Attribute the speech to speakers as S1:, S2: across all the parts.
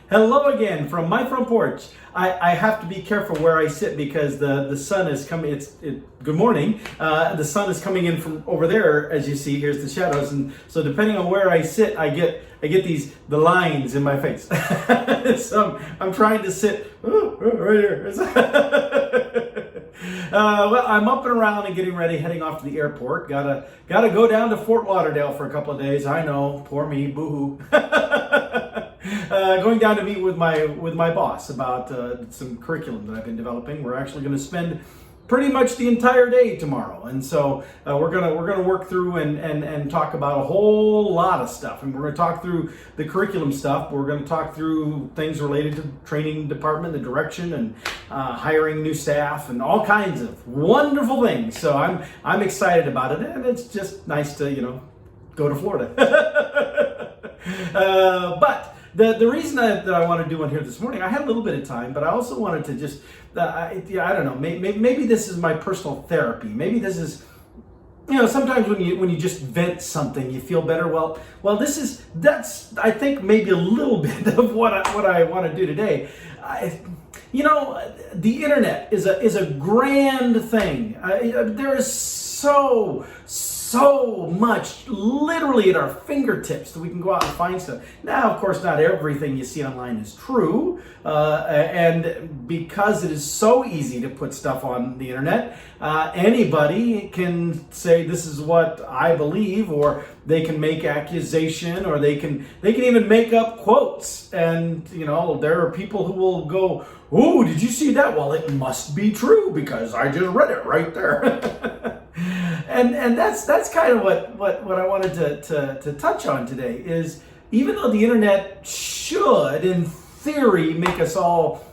S1: Hello again from my front porch. I have to be careful where I sit because the sun is coming. Good morning. The sun is coming in from over there, as you see. Here's the shadows, and so depending on where I sit, I get the lines in my face. So I'm trying to sit right here. Well, I'm up and around and getting ready, heading off to the airport. Gotta go down to Fort Lauderdale for a couple of days. I know, poor me, boo-hoo. Going down to meet with my boss about some curriculum that I've been developing. We're actually going to spend pretty much the entire day tomorrow, and so we're gonna work through and talk about a whole lot of stuff. And we're going to talk through the curriculum stuff. We're going to talk through things related to the training department, the direction, and hiring new staff, and all kinds of wonderful things. So I'm excited about it, and it's just nice to go to Florida. But the reason that I want to do one here this morning, I had a little bit of time, but I also wanted to just, I don't know, maybe this is my personal therapy. Maybe this is, sometimes when you just vent something, you feel better. Well, that's I think maybe a little bit of what I want to do today. The internet is a grand thing. There is so much literally at our fingertips that we can go out and find stuff. Now, of course, not everything you see online is true. And because it is so easy to put stuff on the internet, anybody can say this is what I believe, or they can make accusation, or they can even make up quotes. And there are people who will go, "Oh, did you see that? Well, it must be true because I just read it right there." And that's kind of what I wanted to touch on today is, even though the internet should, in theory, make us all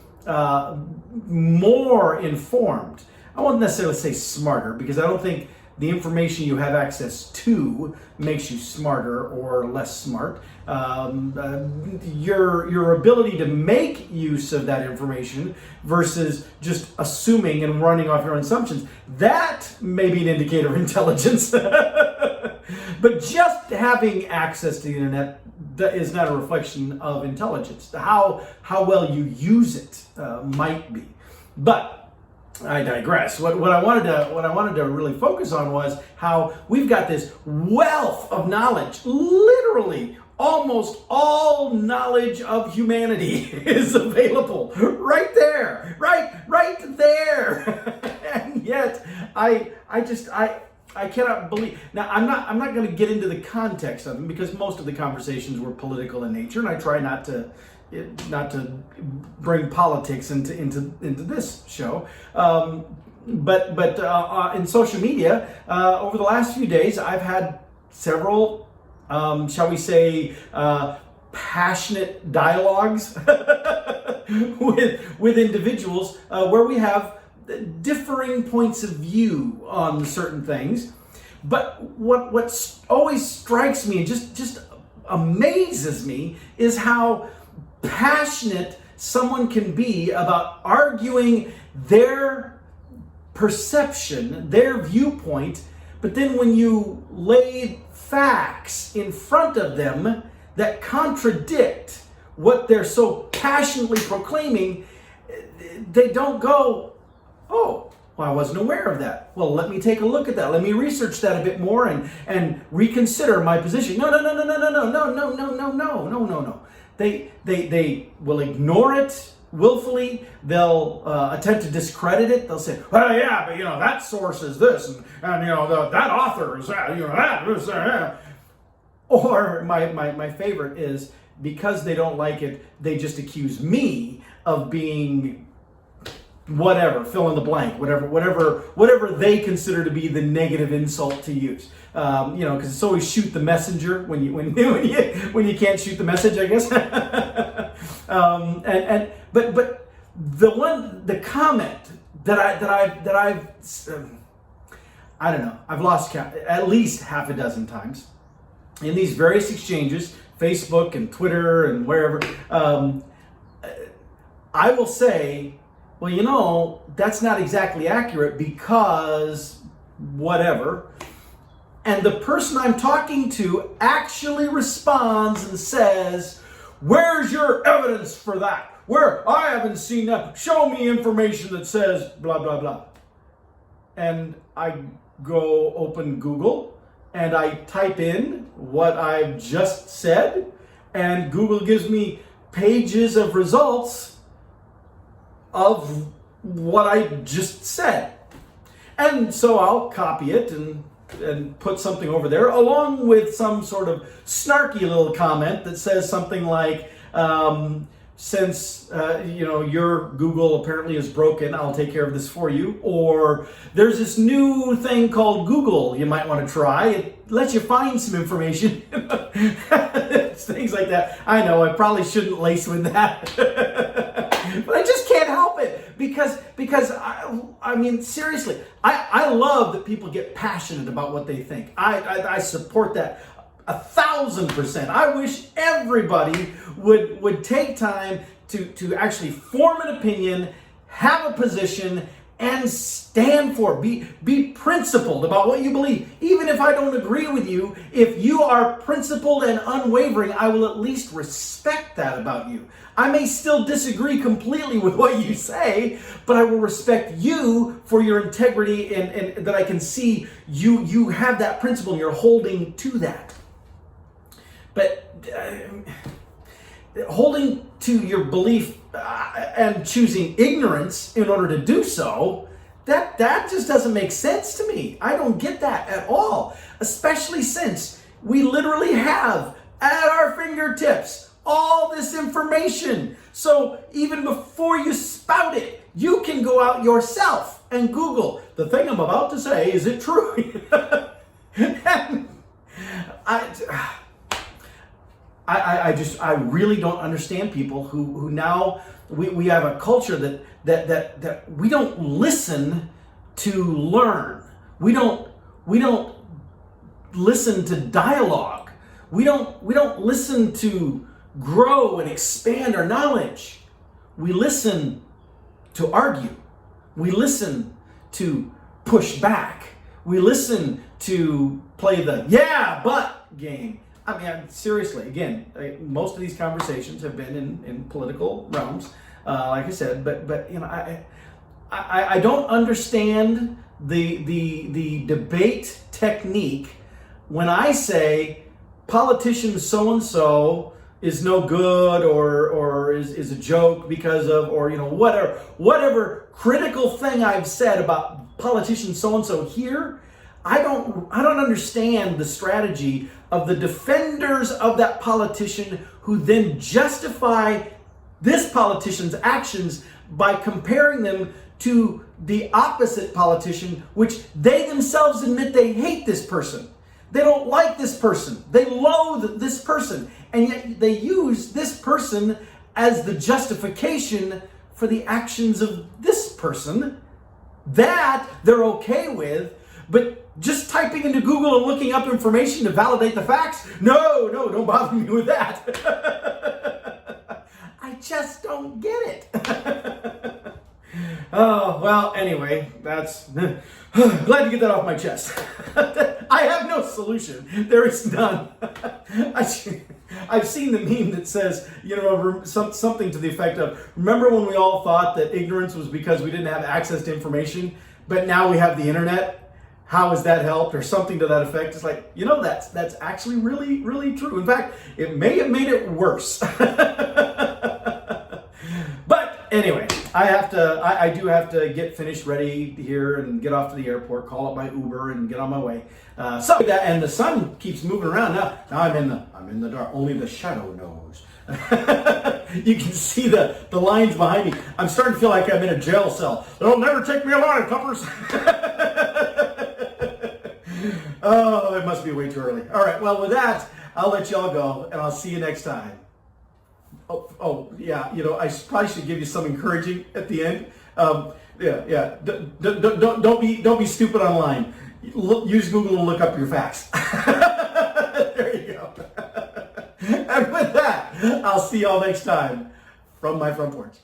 S1: more informed, I won't necessarily say smarter, because I don't think the information you have access to makes you smarter or less smart. Your ability to make use of that information versus just assuming and running off your own assumptions, that may be an indicator of intelligence. But just having access to the internet is not a reflection of intelligence. How well you use it might be. But I digress. What I wanted to really focus on was how we've got this wealth of knowledge. Literally, almost all knowledge of humanity is available right there, right there. And yet, I cannot believe. Now, I'm not going to get into the context of them, because most of the conversations were political in nature, and I try not to bring politics into this show. But in social media, over the last few days, I've had several, shall we say, passionate dialogues with individuals where we have differing points of view on certain things. But what always strikes me and just amazes me is how passionate someone can be about arguing their perception, their viewpoint, but then when you lay facts in front of them that contradict what they're so passionately proclaiming, they don't go, "Oh, well, I wasn't aware of that. Well, let me take a look at that. Let me research that a bit more and reconsider my position." No. They will ignore it willfully. They'll attempt to discredit it. They'll say, "Well, yeah, but that source is this, and that author is that, that is that." Or my favorite is, because they don't like it, they just accuse me of being whatever, fill in the blank, whatever they consider to be the negative insult to use. Because it's always shoot the messenger when you can't shoot the message, I guess. But the comment that I've I don't know, I've lost count at least half a dozen times in these various exchanges, Facebook and Twitter and wherever. I will say, well, that's not exactly accurate because whatever. And the person I'm talking to actually responds and says, Where's your evidence for that? Where? I haven't seen that. Show me information that says blah, blah, blah. And I go open Google and I type in what I've just said, and Google gives me pages of results of what I just said. And so I'll copy it and put something over there, along with some sort of snarky little comment that says something like, since your Google apparently is broken, I'll take care of this for you. Or there's this new thing called Google you might want to try. It lets you find some information. Things like that. I know I probably shouldn't lace with that. But I just can't help it because I mean, seriously, I love that people get passionate about what they think. I support that 1,000%. I wish everybody would take time to actually form an opinion, have a position, and stand for it. Be principled about what you believe. Even if I don't agree with you, if you are principled and unwavering, I will at least respect that about you. I may still disagree completely with what you say, but I will respect you for your integrity and that I can see you have that principle and you're holding to that. But holding to your belief and choosing ignorance in order to do so, that just doesn't make sense to me. I don't get that at all, especially since we literally have at our fingertips all this information. So even before you spout it, you can go out yourself and Google, the thing I'm about to say, is it true? And I really don't understand people who now we have a culture that we don't listen to learn. We don't listen to dialogue. We don't listen to grow and expand our knowledge. We listen to argue. We listen to push back. We listen to play the yeah, but game. I mean, seriously, again, most of these conversations have been in political realms, like I said, but you know, I don't understand the debate technique when I say politician so-and-so is no good or is a joke because of, or you know, whatever critical thing I've said about politician so-and-so here. I don't understand the strategy of the defenders of that politician who then justify this politician's actions by comparing them to the opposite politician, which they themselves admit they hate this person. They don't like this person. They loathe this person. And yet they use this person as the justification for the actions of this person that they're okay with. But just typing into Google and looking up information to validate the facts, no, don't bother me with that. I just don't get it. Oh, well, anyway, that's glad to get that off my chest. I have no solution. There is none. I've seen the meme that says, you know, something to the effect of, remember when we all thought that ignorance was because we didn't have access to information, but now we have the internet? How has that helped? Or something to that effect. It's like, you know, that's actually really, really true. In fact, it may have made it worse. But anyway, I do have to get finished ready here and get off to the airport, call up my Uber and get on my way. So that, and the sun keeps moving around. Now I'm in the dark. Only the shadow knows. You can see the lines behind me. I'm starting to feel like I'm in a jail cell. They'll never take me alive, Tuppers. Oh, it must be way too early. All right, well, with that, I'll let y'all go, and I'll see you next time. Oh, yeah, you know, I probably should give you some encouraging at the end. Yeah. Don't be stupid online. Use Google to look up your facts. There you go. And with that, I'll see y'all next time from my front porch.